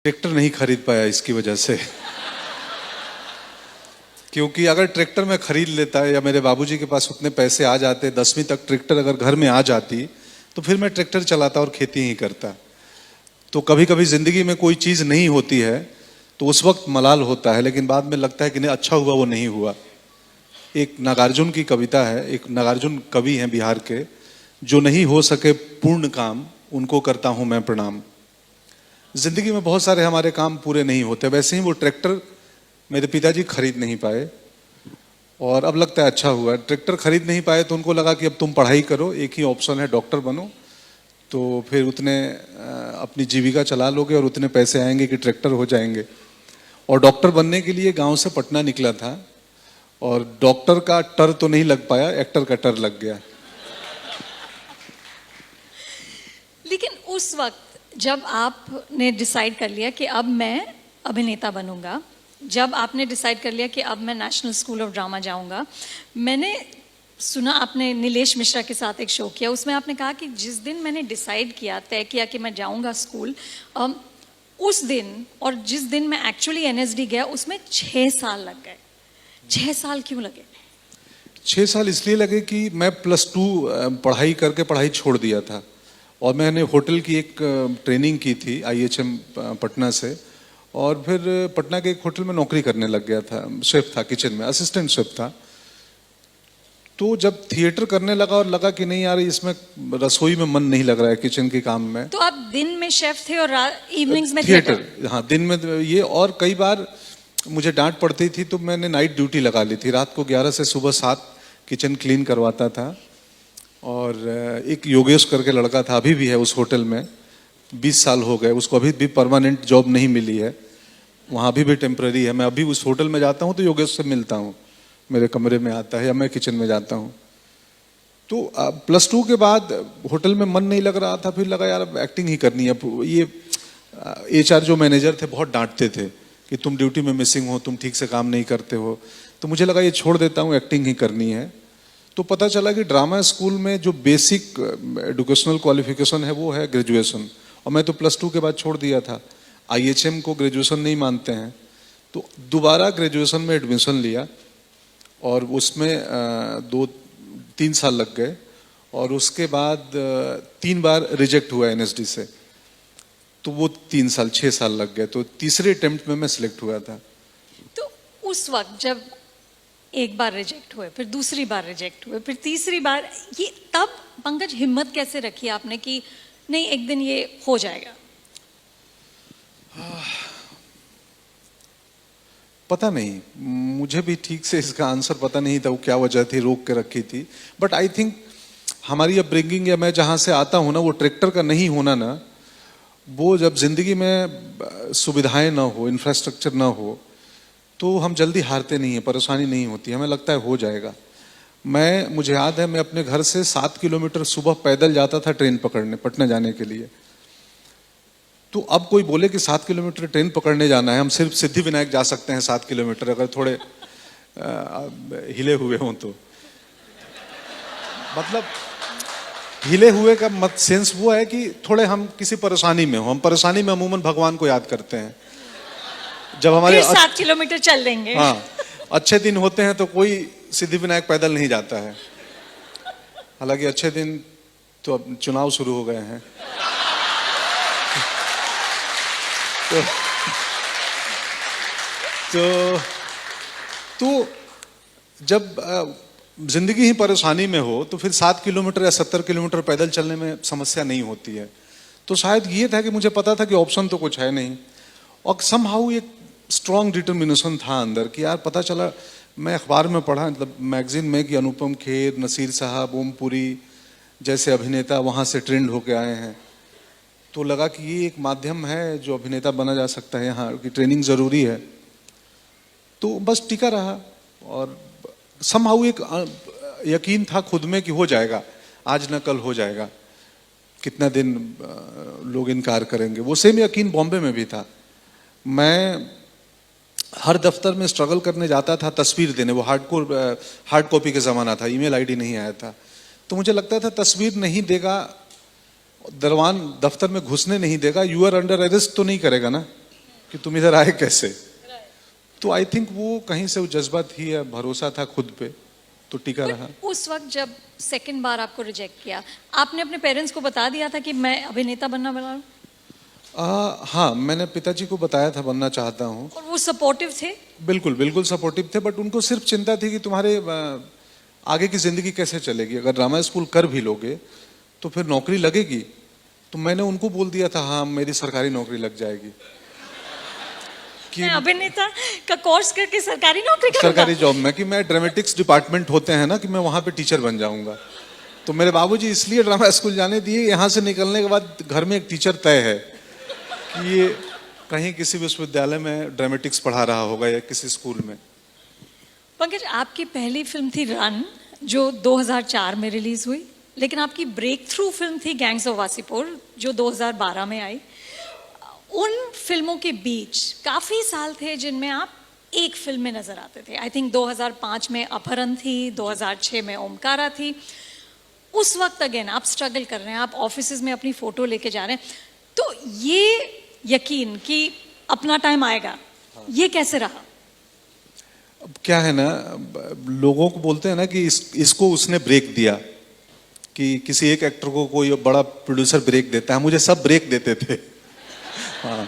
Tractor नहीं खरीद पाया इसकी वजह से। क्योंकि अगर ट्रैक्टर में खरीद लेता या मेरे बाबूजी के पास उतने पैसे आ जाते, 10वीं तक ट्रैक्टर अगर घर में आ जाती, तो फिर मैं ट्रैक्टर चलाता और खेती ही करता। तो कभी कभी जिंदगी में कोई चीज नहीं होती है तो उस वक्त मलाल होता है, लेकिन बाद में लगता है कि नहीं, अच्छा हुआ वो नहीं हुआ। एक नागार्जुन की कविता है, एक नागार्जुन कवि हैं बिहार के, जो नहीं हो सके पूर्ण काम उनको करता हूं मैं प्रणाम। जिंदगी में बहुत सारे हमारे काम पूरे नहीं होते, वैसे ही वो ट्रैक्टर मेरे पिताजी खरीद नहीं पाए और अब लगता है अच्छा हुआ। ट्रैक्टर खरीद नहीं पाए तो उनको लगा कि अब तुम पढ़ाई करो, एक ही ऑप्शन है डॉक्टर बनो, तो फिर उतने अपनी जीविका चला लोगे और उतने पैसे आएंगे कि ट्रैक्टर हो जाएंगे। और डॉक्टर बनने के लिए गांव से पटना निकला था और डॉक्टर का टर तो नहीं लग पाया, एक्टर का टर लग गया। लेकिन उस वक्त जब आपने डिसाइड कर लिया कि अब मैं अभिनेता बनूंगा, जब आपने डिसाइड कर लिया कि अब मैं नेशनल स्कूल ऑफ ड्रामा जाऊंगा, मैंने सुना आपने नीलेश मिश्रा के साथ एक शो किया, उसमें आपने कहा कि जिस दिन मैंने डिसाइड किया, तय किया कि मैं जाऊंगा स्कूल, उस दिन और जिस दिन मैं एक्चुअली एनएसडी गया उसमें 6 साल लग गए। 6 साल क्यों लगे? 6 साल इसलिए लगे कि मैं +2 पढ़ाई करके पढ़ाई छोड़ दिया था और मैंने होटल की एक ट्रेनिंग की थी IHM पटना से, और फिर पटना के एक होटल में नौकरी करने लग गया था, शेफ था, किचन में असिस्टेंट शेफ था। तो जब थिएटर करने लगा और लगा कि नहीं यार इसमें रसोई में मन नहीं लग रहा है, किचन के काम में। तो आप दिन में शेफ थे और इवनिंग्स में थिएटर? हाँ, दिन में ये, और कई बार मुझे डांट पड़ती थी तो मैंने नाइट ड्यूटी लगा ली थी, रात को 11 से सुबह 7 किचन क्लीन करवाता था। और एक योगेश करके लड़का था, अभी भी है उस होटल में, 20 साल हो गए, उसको अभी भी परमानेंट जॉब नहीं मिली है, वहाँ अभी भी टेम्पररी है। मैं अभी उस होटल में जाता हूँ तो योगेश से मिलता हूँ, मेरे कमरे में आता है या मैं किचन में जाता हूँ। तो +2 के बाद होटल में मन नहीं लग रहा था, फिर लगा यार अब एक्टिंग ही करनी है। ये HR जो मैनेजर थे बहुत डांटते थे कि तुम ड्यूटी में मिसिंग हो, तुम ठीक से काम नहीं करते हो, तो मुझे लगा ये छोड़ देता हूँ, एक्टिंग ही करनी है। तो पता चला कि ड्रामा स्कूल में जो बेसिक एजुकेशनल क्वालिफिकेशन है वो है ग्रेजुएशन, और मैं तो +2 के बाद छोड़ दिया था। IHM को ग्रेजुएशन नहीं मानते हैं, तो दोबारा ग्रेजुएशन में एडमिशन लिया और उसमें 2-3 साल लग गए, और उसके बाद 3 बार रिजेक्ट हुआ NSD से, तो वो 3 साल 6 साल लग गए, तो तीसरे अटेम्प्ट में मैं सिलेक्ट हुआ था। तो उस वक्त जब एक बार रिजेक्ट हुए, फिर दूसरी बार रिजेक्ट हुए, फिर तीसरी बार, ये तब पंकज हिम्मत कैसे रखी आपने कि नहीं एक दिन ये हो जाएगा? पता नहीं, मुझे भी ठीक से इसका आंसर पता नहीं था, वो क्या वजह थी रोक के रखी थी। बट आई थिंक हमारी अपब्रिंगिंग या मैं जहाँ से आता हूँ ना, वो ट्रैक्टर का नहीं होना ना, वो जब जिंदगी में सुविधाएं ना हो, इंफ्रास्ट्रक्चर ना हो, तो हम जल्दी हारते नहीं हैं, परेशानी नहीं होती, हमें लगता है हो जाएगा। मुझे याद है मैं अपने घर से 7 किलोमीटर सुबह पैदल जाता था ट्रेन पकड़ने, पटना जाने के लिए। तो अब कोई बोले कि 7 किलोमीटर ट्रेन पकड़ने जाना है, हम सिर्फ सिद्धिविनायक जा सकते हैं 7 किलोमीटर, अगर थोड़े हिले हुए हों तो। मतलब हिले हुए का मत सेंस वो है कि थोड़े हम किसी परेशानी में हो, हम परेशानी में अमूमन भगवान को याद करते हैं। जब हमारे 7 किलोमीटर चल देंगे। हाँ, अच्छे दिन होते हैं तो कोई सिद्धिविनायक पैदल नहीं जाता है। हालांकि अच्छे दिन तो अब चुनाव शुरू हो गए हैं। तो जब जिंदगी ही परेशानी में हो तो फिर 7 किलोमीटर या 70 किलोमीटर पैदल चलने में समस्या नहीं होती है। तो शायद ये था कि मुझे पता था कि ऑप्शन तो कुछ है नहीं, और समहाउ एक स्ट्रॉन्ग डिटर्मिनेशन था अंदर कि यार, पता चला, मैं अखबार में पढ़ा, मतलब मैगजीन में, कि अनुपम खेर, नसीर साहब, ओमपुरी जैसे अभिनेता वहाँ से ट्रेंड होके आए हैं। तो लगा कि ये एक माध्यम है जो अभिनेता बना जा सकता है, यहाँ की ट्रेनिंग ज़रूरी है। तो बस टिका रहा और समहाउ एक यकीन था खुद में कि हो जाएगा, आज न कल हो जाएगा, कितना दिन लोग इनकार करेंगे। वो सेम यकीन बॉम्बे में भी था। मैं हर दफ्तर में स्ट्रगल करने जाता था तस्वीर देने, वो हार्ड कॉपी के ज़माना था, ईमेल आईडी नहीं आया था। तो मुझे लगता था तस्वीर नहीं देगा, दरवान दफ्तर में घुसने नहीं देगा, यू आर अंडर अरेस्ट तो नहीं करेगा ना, कि तुम इधर आए कैसे। तो आई थिंक वो कहीं से वो जज्बा थी या भरोसा था खुद पे, तो टिका रहा। उस वक्त जब सेकंड बार आपको रिजेक्ट किया, आपने अपने पेरेंट्स को बता दिया था कि मैं अभिनेता बनना वाला हूं? हाँ, मैंने पिताजी को बताया था बनना चाहता हूँ। और वो सपोर्टिव थे? बिल्कुल बिल्कुल सपोर्टिव थे, बट उनको सिर्फ चिंता थी कि तुम्हारे आगे की जिंदगी कैसे चलेगी, अगर ड्रामा स्कूल कर भी लोगे तो फिर नौकरी लगेगी। तो मैंने उनको बोल दिया था हाँ मेरी सरकारी नौकरी लग जाएगी कि मैं अभिनेता का कोर्स करके सरकारी नौकरी करूंगा। सरकारी जॉब में, कि मैं ड्रामेटिक्स डिपार्टमेंट होते हैं ना, कि मैं वहां पे टीचर बन जाऊंगा। तो मेरे बाबूजी इसलिए ड्रामा स्कूल जाने दिए, यहाँ से निकलने के बाद घर में एक टीचर तय है कि ये कहीं किसी विश्वविद्यालय में ड्रामेटिक्स पढ़ा रहा होगा या किसी स्कूल में। पंकज, आपकी पहली फिल्म थी रन, जो 2004 में रिलीज हुई, लेकिन आपकी ब्रेक थ्रू फिल्म थी गैंग्स ऑफ वासेपुर, जो 2012 में आई। उन फिल्मों के बीच काफी साल थे जिनमें आप एक फिल्म में नजर आते थे। आई थिंक 2005 में अपहरण थी, 2006 में ओमकारा थी। उस वक्त अगेन आप स्ट्रगल कर रहे हैं, आप ऑफिस में अपनी फोटो लेके जा रहे हैं, तो ये यकीन कि अपना टाइम आएगा, ये कैसे रहा? अब क्या है ना, लोगों को बोलते हैं ना कि इसको उसने ब्रेक दिया, कि किसी एक एक्टर को कोई बड़ा प्रोड्यूसर ब्रेक देता है, मुझे सब ब्रेक देते थे। हाँ,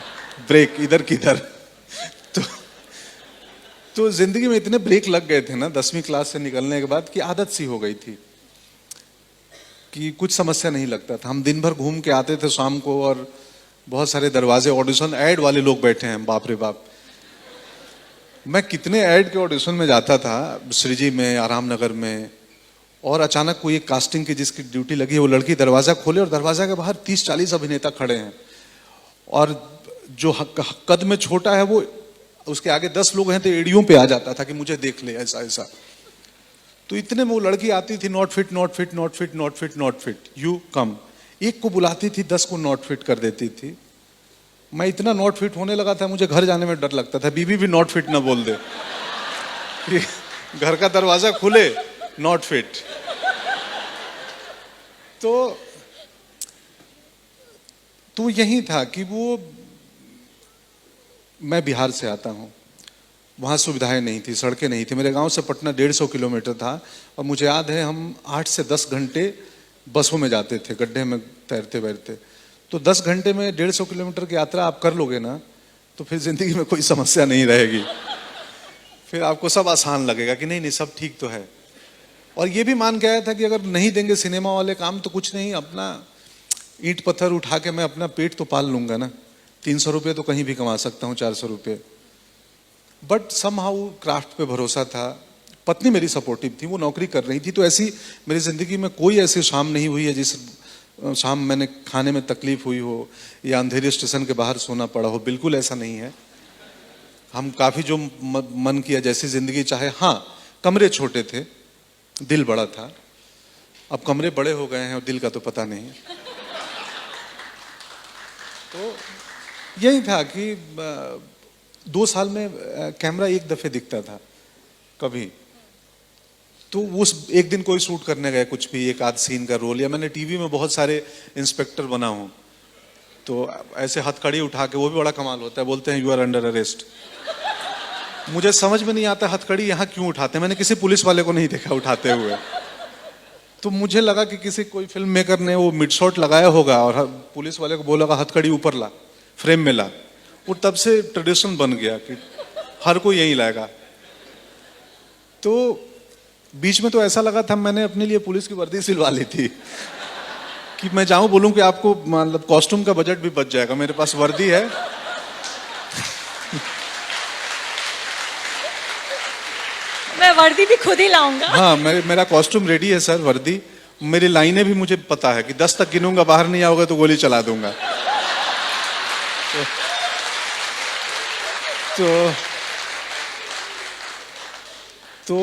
ब्रेक इधर किधर। तो जिंदगी में इतने ब्रेक लग गए थे ना 10वीं क्लास से निकलने के बाद, कि आदत सी हो गई थी कि कुछ समस्या नहीं लगता था। हम दिन भर घूम के आते थे शाम को, और बहुत सारे दरवाजे ऑडिशन ऐड वाले लोग बैठे हैं, बाप रे बाप। मैं कितने ऐड के ऑडिशन में जाता था, सृजी में, आराम नगर में, और अचानक कोई एक कास्टिंग की जिसकी ड्यूटी लगी है, वो लड़की दरवाजा खोले और दरवाजा के बाहर 30-40 अभिनेता खड़े हैं, और जो कद में छोटा है वो, उसके आगे 10 लोग हैं तो एड़ियों पे आ जाता था कि मुझे देख ले, ऐसा ऐसा। तो इतने में वो लड़की आती थी, not fit not fit not fit not fit not fit, you come. एक को बुलाती थी, 10 को नॉट फिट कर देती थी। मैं इतना नॉट फिट होने लगा था, मुझे घर जाने में डर लगता था, बीबी भी नॉट फिट ना बोल दे कि घर का दरवाजा खुले नॉट फिट। तो यही था कि वो, मैं बिहार से आता हूँ, वहाँ सुविधाएं नहीं थी, सड़कें नहीं थी। मेरे गांव से पटना 150 किलोमीटर था, और मुझे याद है हम 8 से 10 घंटे बसों में जाते थे, गड्ढे में तैरते बैरते। तो 10 घंटे में 150 किलोमीटर की यात्रा आप कर लोगे ना, तो फिर जिंदगी में कोई समस्या नहीं रहेगी। फिर आपको सब आसान लगेगा कि नहीं नहीं सब ठीक तो है। और ये भी मान के आया था कि अगर नहीं देंगे सिनेमा वाले काम तो कुछ नहीं, अपना ईंट पत्थर उठा के मैं अपना पेट तो पाल लूंगा ना। 300 रुपये तो कहीं भी कमा सकता हूँ, 400 रुपये। बट समहाउ क्राफ्ट पे भरोसा था। पत्नी मेरी सपोर्टिव थी, वो नौकरी कर रही थी। तो ऐसी मेरी जिंदगी में कोई ऐसी शाम नहीं हुई है जिस शाम मैंने खाने में तकलीफ हुई हो या अंधेरी स्टेशन के बाहर सोना पड़ा हो। बिल्कुल ऐसा नहीं है। हम काफी जो मन किया जैसी जिंदगी चाहे। हाँ, कमरे छोटे थे, दिल बड़ा था। अब कमरे बड़े हो गए हैं और दिल का तो पता नहीं। तो यही था कि 2 साल में कैमरा एक दफे दिखता था कभी। तो उस एक दिन कोई शूट करने गए, कुछ भी एक आध सीन का रोल, या मैंने टीवी में बहुत सारे इंस्पेक्टर बना हूं, तो ऐसे हथकड़ी उठा के, वो भी बड़ा कमाल होता है, बोलते हैं यू आर अंडर अरेस्ट। मुझे समझ में नहीं आता हथकड़ी यहाँ क्यों उठाते हैं। मैंने किसी पुलिस वाले को नहीं देखा उठाते हुए। तो मुझे लगा कि किसी कोई फिल्म मेकर ने वो मिड शॉट लगाया होगा और पुलिस वाले को बोला हथकड़ी ऊपर ला, फ्रेम में ला। वो तब से ट्रेडिशन बन गया कि हर कोई यही लाएगा। तो बीच में तो ऐसा लगा था मैंने अपने लिए पुलिस की वर्दी सिलवा ली थी कि मैं जाऊं बोलूं कि आपको मतलब कॉस्ट्यूम का बजट भी बच जाएगा, मेरे पास वर्दी है। मैं वर्दी भी खुद ही लाऊंगा। हाँ, मेरा कॉस्ट्यूम रेडी है सर, वर्दी। मेरी लाइनें भी मुझे पता है कि 10 तक गिनूंगा, बाहर नहीं आओगे तो गोली चला दूंगा। तो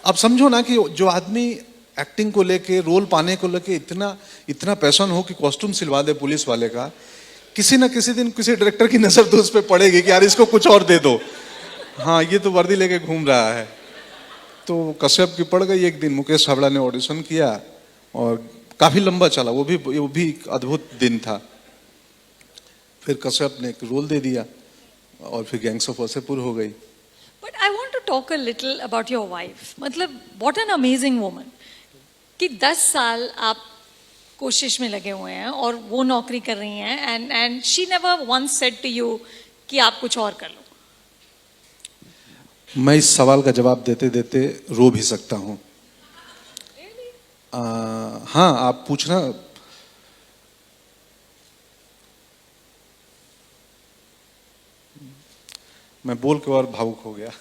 अब समझो ना कि जो आदमी एक्टिंग को लेके, रोल पाने को लेके इतना पैशन हो कि कॉस्ट्यूम सिलवा दे पुलिस वाले का, किसी ना किसी दिन किसी डायरेक्टर की नजर तो उस पर पड़ेगी कि यार इसको कुछ और दे दो। हाँ, ये तो वर्दी लेके घूम रहा है। तो कश्यप की पड़ गई। एक दिन मुकेश हावड़ा ने ऑडिशन किया और काफी लंबा चला, वो भी एक अद्भुत दिन था। फिर कश्यप ने एक रोल दे दिया और फिर गैंग्स ऑफ वासेपुर हो गई। But I want to talk a little about your wife. मतलब what an amazing woman. कि 10 साल आप कोशिश में लगे हुए हैं और वो नौकरी कर रही हैं and she never once said to you कि आप कुछ और कर लो। मैं इस सवाल का जवाब देते देते रो भी सकता हूँ। हाँ, आप पूछना। मैं बोल के और भावुक हो गया।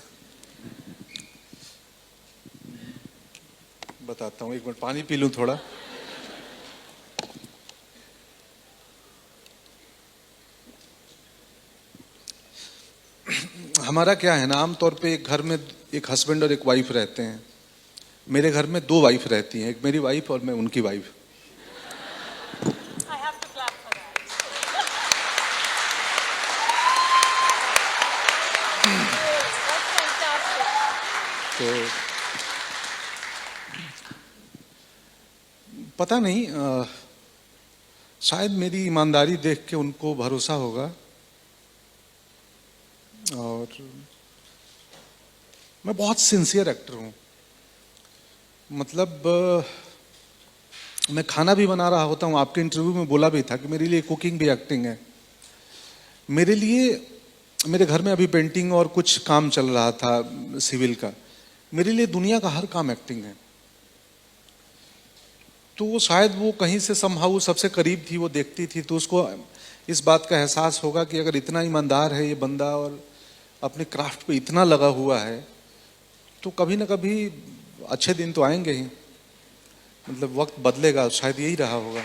बताता हूँ, एक मिनट पानी पी लूं थोड़ा। हमारा क्या है ना, आमतौर पे एक घर में एक हस्बैंड और एक वाइफ रहते हैं। मेरे घर में 2 वाइफ रहती हैं, एक मेरी वाइफ और मैं उनकी wife. I have to clap for that. तो पता नहीं, शायद मेरी ईमानदारी देख के उनको भरोसा होगा, और मैं बहुत सिंसियर एक्टर हूँ। मतलब मैं खाना भी बना रहा होता हूँ, आपके इंटरव्यू में बोला भी था कि मेरे लिए कुकिंग भी एक्टिंग है। मेरे लिए, मेरे घर में अभी पेंटिंग और कुछ काम चल रहा था सिविल का, मेरे लिए दुनिया का हर काम एक्टिंग है। तो शायद वो कहीं से समहाउ सबसे करीब थी, वो देखती थी, तो उसको इस बात का एहसास होगा कि अगर इतना ईमानदार है ये बंदा और अपने क्राफ्ट पे इतना लगा हुआ है, तो कभी ना कभी अच्छे दिन तो आएंगे ही। मतलब वक्त बदलेगा, शायद यही रहा होगा।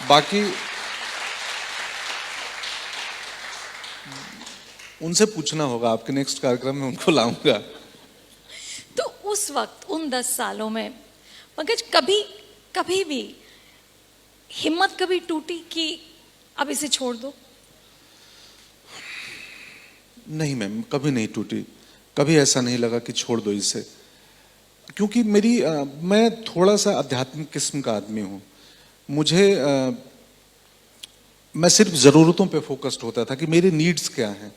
बाकी उनसे पूछना होगा, आपके नेक्स्ट कार्यक्रम में उनको लाऊंगा। तो उस वक्त उन 10 सालों में पंकज कभी भी हिम्मत कभी टूटी कि अब इसे छोड़ दो? नहीं मैम, कभी नहीं टूटी। कभी ऐसा नहीं लगा कि छोड़ दो इसे, क्योंकि मैं थोड़ा सा आध्यात्मिक किस्म का आदमी हूँ। मैं सिर्फ ज़रूरतों पे फोकस्ड होता था कि मेरे नीड्स क्या हैं।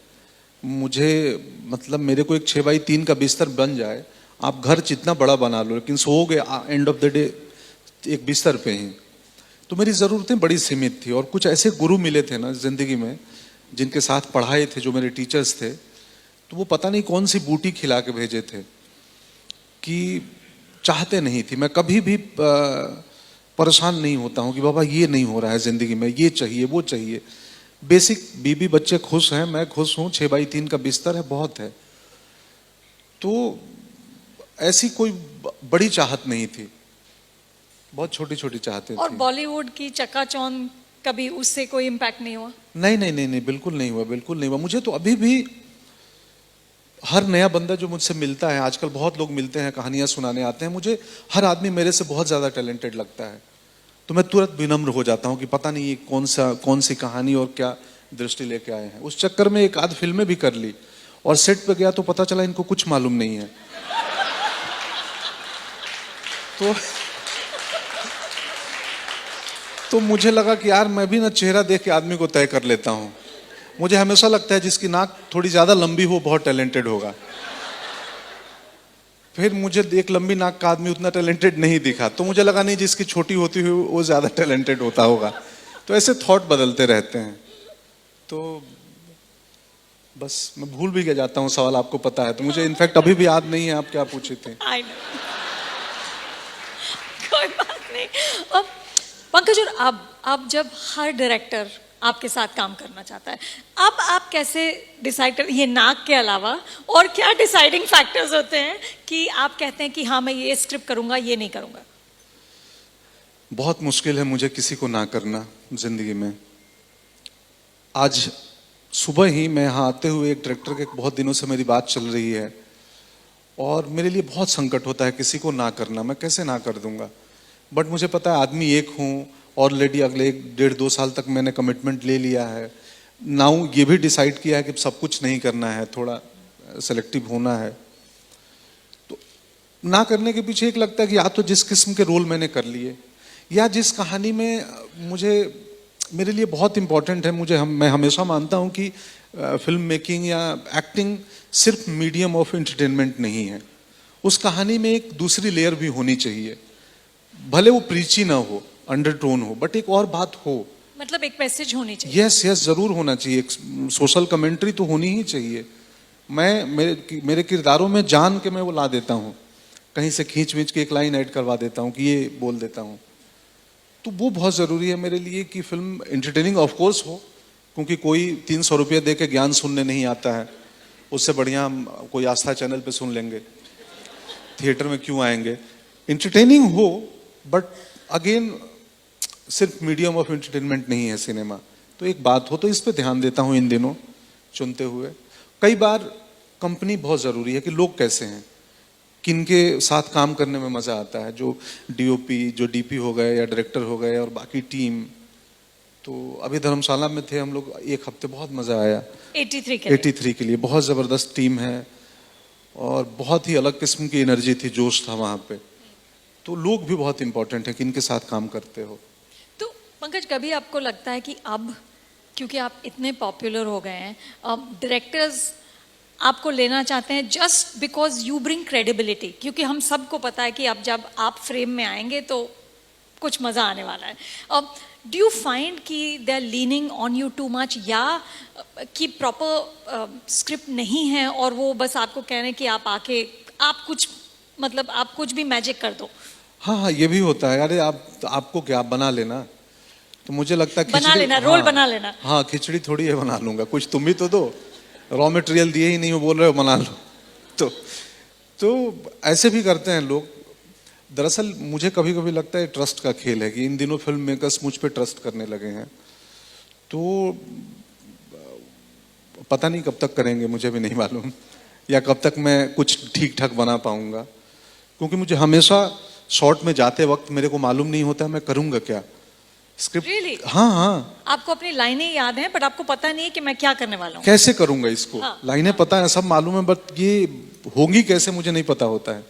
मतलब मेरे को एक 6x3 का बिस्तर बन जाए, आप घर जितना बड़ा बना लो, लेकिन सोओगे एंड ऑफ द डे एक बिस्तर पे ही। तो मेरी ज़रूरतें बड़ी सीमित थी, और कुछ ऐसे गुरु मिले थे ना ज़िंदगी में, जिनके साथ पढ़ाए थे, जो मेरे टीचर्स थे, तो वो पता नहीं कौन सी बूटी खिला के भेजे थे कि चाहते नहीं थी। मैं कभी भी परेशान नहीं होता हूँ कि बाबा ये नहीं हो रहा है ज़िंदगी में, ये चाहिए वो चाहिए। बेसिक बीबी बच्चे खुश हैं, मैं खुश हूँ, 6x3 का बिस्तर है, बहुत है। तो ऐसी कोई बड़ी चाहत नहीं थी, बहुत छोटी छोटी चाहतें और थी। बॉलीवुड की चकाचौंध कभी उससे कोई इम्पैक्ट नहीं हुआ? नहीं नहीं नहीं नहीं, बिल्कुल नहीं हुआ, बिल्कुल नहीं हुआ। मुझे तो अभी भी हर नया बंदा जो मुझसे मिलता है, आजकल बहुत लोग मिलते हैं, कहानियां सुनाने आते हैं, मुझे हर आदमी मेरे से बहुत ज्यादा टैलेंटेड लगता है। तो मैं तुरंत विनम्र हो जाता हूँ कि पता नहीं ये कौन सी कहानी और क्या दृष्टि लेके आए हैं। उस चक्कर में एक आध फिल्में भी कर ली, और सेट पे गया तो पता चला इनको कुछ मालूम नहीं है। तो मुझे लगा कि यार मैं भी ना चेहरा देख के आदमी को तय कर लेता हूँ। मुझे हमेशा लगता है जिसकी नाक थोड़ी ज्यादा लंबी हो बहुत टैलेंटेड होगा। फिर मुझे एक लंबी नाक का आदमी उतना टैलेंटेड नहीं दिखा, तो मुझे लगा नहीं जिसकी छोटी होती हुई वो ज्यादा टैलेंटेड होता होगा। तो ऐसे थॉट बदलते रहते हैं। तो बस मैं भूल भी गया जाता हूँ सवाल, आपको पता है, तो मुझे इनफैक्ट अभी भी याद नहीं है आप क्या पूछे थे। I know. कोई बात नहीं। अब पंकज, और अब जब हर डायरेक्टर आपके साथ काम करना चाहता है, अब आप कैसे डिसाइड कर, ये नाक के अलावा और क्या डिसाइडिंग फैक्टर्स होते हैं कि आप कहते हैं कि हाँ मैं ये स्क्रिप्ट करूंगा, ये नहीं करूंगा? बहुत मुश्किल है मुझे किसी को ना करना जिंदगी में। आज सुबह ही मैं यहाँ आते हुए एक डायरेक्टर के, बहुत दिनों से मेरी बात चल रही है, और मेरे लिए बहुत संकट होता है किसी को ना करना। मैं कैसे ना कर दूंगा? बट मुझे पता है आदमी एक हूँ, ऑलरेडी अगले 1.5-2 साल तक मैंने कमिटमेंट ले लिया है। नाउ ये भी डिसाइड किया है कि सब कुछ नहीं करना है, थोड़ा सेलेक्टिव होना है। तो ना करने के पीछे एक लगता है कि या तो जिस किस्म के रोल मैंने कर लिए, या जिस कहानी में मुझे मेरे लिए बहुत इंपॉर्टेंट है। मैं हमेशा मानता हूँ कि फिल्म मेकिंग या एक्टिंग सिर्फ मीडियम ऑफ एंटरटेनमेंट नहीं है, उस कहानी में एक दूसरी लेयर भी होनी चाहिए। भले वो प्रीची ना हो, अंडरटोन हो, बट एक और बात हो। मतलब एक मैसेज होनी चाहिए। यस यस, जरूर होना चाहिए। एक सोशल कमेंट्री तो होनी ही चाहिए। मेरे किरदारों में जान के मैं वो ला देता हूँ, कहीं से खींच वींच के एक लाइन ऐड करवा देता हूँ कि ये बोल देता हूँ। तो वो बहुत ज़रूरी है मेरे लिए कि फिल्म एंटरटेनिंग ऑफ कोर्स हो, क्योंकि कोई 300 रुपये दे के ज्ञान सुनने नहीं आता है। उससे बढ़िया हम कोई आस्था चैनल पे सुन लेंगे, थिएटर में क्यों आएंगे। एंटरटेनिंग हो, बट अगेन सिर्फ मीडियम ऑफ एंटरटेनमेंट नहीं है सिनेमा। तो एक बात हो, तो इस पे ध्यान देता हूँ इन दिनों चुनते हुए। कई बार कंपनी बहुत ज़रूरी है कि लोग कैसे हैं, किनके साथ काम करने में मज़ा आता है। जो डीओपी, जो डीपी हो गए या डायरेक्टर हो गए और बाकी टीम। तो अभी धर्मशाला में थे हम लोग, एक हफ्ते बहुत मज़ा आया। 83 के लिए बहुत ज़बरदस्त टीम है और बहुत ही अलग किस्म की एनर्जी थी, जोश था वहाँ पे। तो लोग भी बहुत इंपॉर्टेंट है, किनके साथ काम करते हो। तो पंकज, कभी आपको लगता है कि अब क्योंकि आप इतने पॉपुलर हो गए हैं, डायरेक्टर्स आपको लेना चाहते हैं just because you bring credibility, क्योंकि हम सबको पता है कि अब जब आप फ्रेम में आएंगे तो कुछ मज़ा आने वाला है। डू यू फाइंड कि they are leaning on you too much, या कि प्रॉपर स्क्रिप्ट नहीं है और वो बस आपको कह रहे हैं कि आप आके आप कुछ भी मैजिक कर दो? हाँ, ये भी होता है। अरे आपको क्या, आप बना लेना। तो मुझे लगता है बना लेना, रोल बना लेना। हाँ, खिचड़ी थोड़ी है बना लूंगा, कुछ तुम भी तो दो। रॉ मटेरियल दिए ही नहीं हो, बोल रहे हो बना लो। तो ऐसे भी करते हैं लोग। दरअसल मुझे कभी कभी लगता है ट्रस्ट का खेल है कि इन दिनों फिल्म मेकर्स मुझ पे ट्रस्ट करने लगे हैं। तो पता नहीं कब तक करेंगे, मुझे भी नहीं मालूम, या कब तक मैं कुछ ठीक ठाक बना पाऊंगा। क्योंकि मुझे हमेशा शॉट में जाते वक्त मेरे को मालूम नहीं होता मैं करूंगा क्या। Script Really? हाँ, आपको अपनी लाइनें याद हैं, बट आपको पता नहीं है कि मैं क्या करने वाला हूँ, कैसे करूंगा इसको। हाँ, लाइनें पता है, सब मालूम है, बट ये होंगी कैसे मुझे नहीं पता होता है।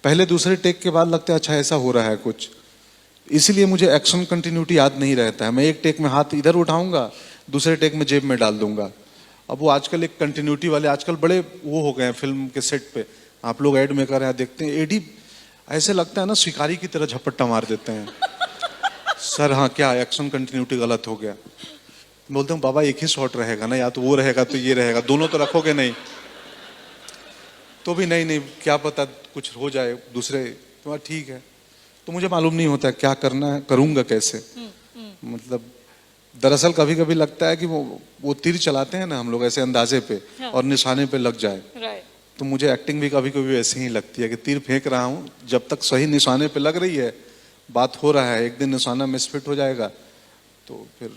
पहले दूसरे टेक के बाद लगता है अच्छा ऐसा हो रहा है कुछ। इसीलिए मुझे एक्शन कंटिन्यूटी याद नहीं रहता है। मैं एक टेक में हाथ इधर उठाऊंगा, दूसरे टेक में जेब में डाल दूंगा। अब वो आजकल एक कंटिन्यूटी वाले आजकल बड़े वो हो गए हैं फिल्म के सेट पे। आप लोग एड मेकर यहाँ देखते हैं, एडी ऐसे लगता है ना शिकारी की तरह झपट्टा मार देते हैं। सर हाँ, क्या एक्शन कंटिन्यूटी गलत हो गया। बोलते हूँ बाबा एक ही शॉट रहेगा ना, या तो वो रहेगा तो ये रहेगा, दोनों तो रखोगे नहीं। तो भी नहीं, क्या पता कुछ हो जाए दूसरे। तो ठीक है। तो मुझे मालूम नहीं होता क्या करना है, करूंगा कैसे। मतलब दरअसल कभी कभी लगता है कि वो तीर चलाते हैं ना हम लोग ऐसे अंदाजे पे, हाँ। और निशाने पे लग जाए। राइट। तो मुझे एक्टिंग भी कभी कभी ऐसी ही लगती है कि तीर फेंक रहा हूँ, जब तक सही निशाने पे लग रही है, बात हो रहा है, एक दिन निशाना मिसफिट हो जाएगा तो फिर